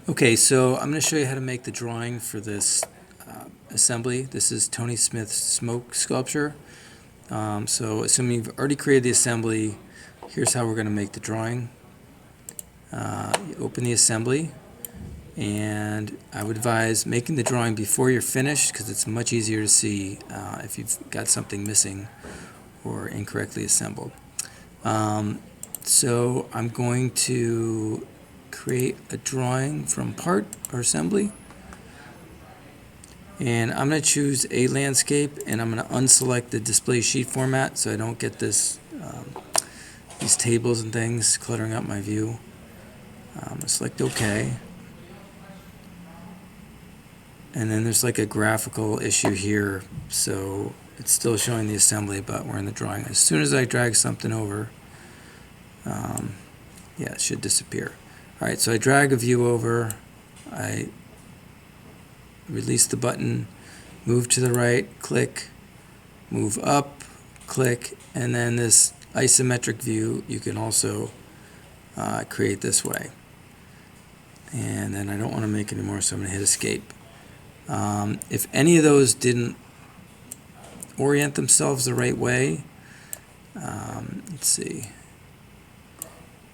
Okay, so I'm going to show you how to make the drawing for this assembly. This is Tony Smith's smoke sculpture. So assuming you've already created the assembly, here's how we're going to make the drawing. You open the assembly, and I would advise making the drawing before you're finished because it's much easier to see if you've got something missing or incorrectly assembled. So I'm going to create a drawing from part or assembly, and I'm going to choose a landscape, and I'm going to unselect the display sheet format so I don't get this these tables and things cluttering up my view. I'm going to select OK, and then there's like a graphical issue here, so it's still showing the assembly but we're in the drawing. As soon as I drag something over, yeah, it should disappear. Alright, so I drag a view over, I release the button, move to the right, click, move up, click, and then this isometric view you can also create this way. And then I don't want to make any more, so I'm going to hit escape. If any of those didn't orient themselves the right way, let's see,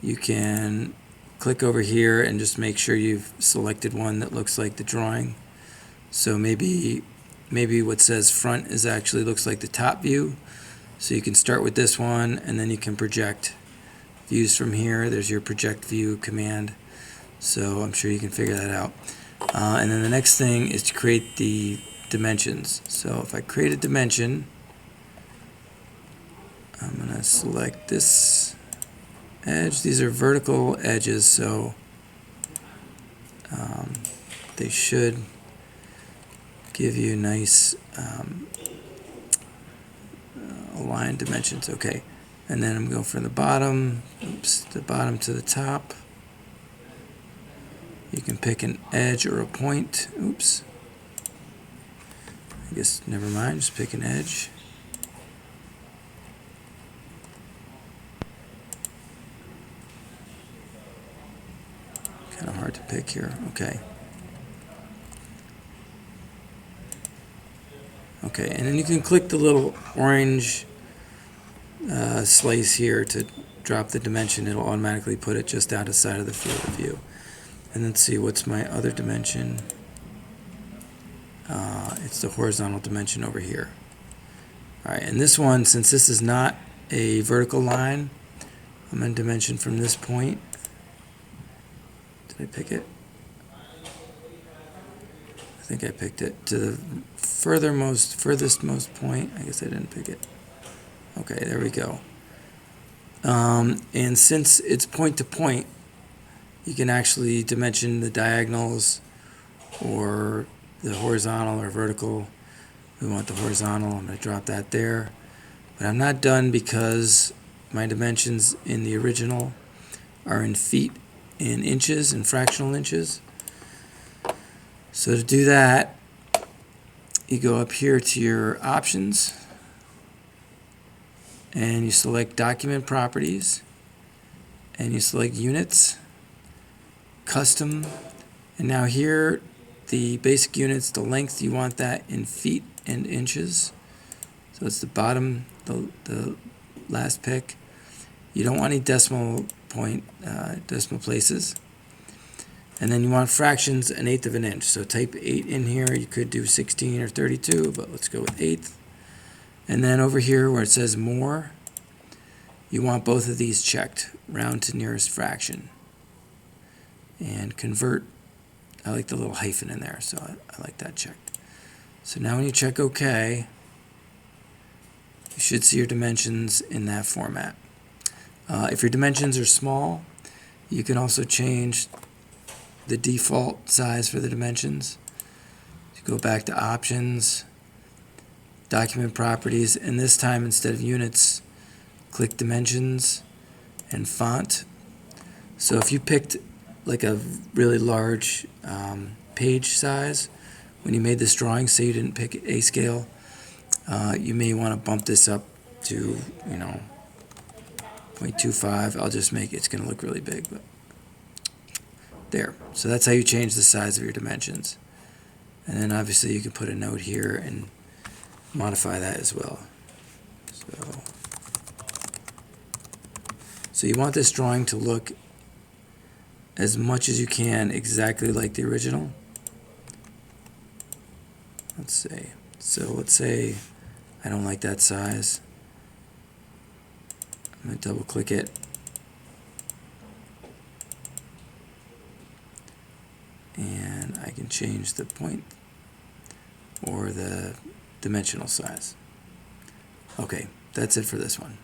you can click over here and just make sure you've selected one that looks like the drawing. So maybe what says front is actually looks like the top view. So you can start with this one, and then you can project views from here. There's your project view command. So I'm sure you can figure that out. And then the next thing is to create the dimensions. So if I create a dimension, I'm going to select this edge. These are vertical edges, so they should give you nice aligned dimensions. Okay, and then I'm going from the bottom, the bottom to the top. You can pick an edge or a point. Oops. I guess never mind, just pick an edge. Kind of hard to pick here. Okay. Okay, and then you can click the little orange slice here to drop the dimension. It'll automatically put it just out of sight of the field of view. And then see, what's my other dimension? It's the horizontal dimension over here. Alright, and this one, since this is not a vertical line, I'm going to dimension from this point. Did I pick it? I think I picked it to the furthest most point. I guess I didn't pick it. Okay, there we go. And since it's point to point, you can actually dimension the diagonals or the horizontal or vertical. We want the horizontal. I'm going to drop that there. But I'm not done because my dimensions in the original are in feet and inches and fractional inches. So to do that, you go up here to your options and you select document properties and you select units, custom, and now here the basic units, the length, you want that in feet and inches. So it's the bottom, the last pick. You don't want any decimal places. And then you want fractions, 1/8 of an inch. So type 8 in here. You could do 16 or 32, but let's go with 1/8. And then over here where it says more, you want both of these checked, round to nearest fraction. And convert, I like the little hyphen in there, so I like that checked. So now when you check OK, you should see your dimensions in that format. If your dimensions are small, you can also change the default size for the dimensions. You go back to options, document properties, and this time instead of units, click dimensions and font. So if you picked like a really large page size when you made this drawing, say you didn't pick A scale, you may want to bump this up to 0.25. I'll just make it's going to look really big, but There. So that's how you change the size of your dimensions. And then obviously you can put a note here and modify that as well. So you want this drawing to look as much as you can exactly like the original. Let's see. So let's say I don't like that size. I'm going to double click it. And I can change the point or the dimensional size. Okay, that's it for this one.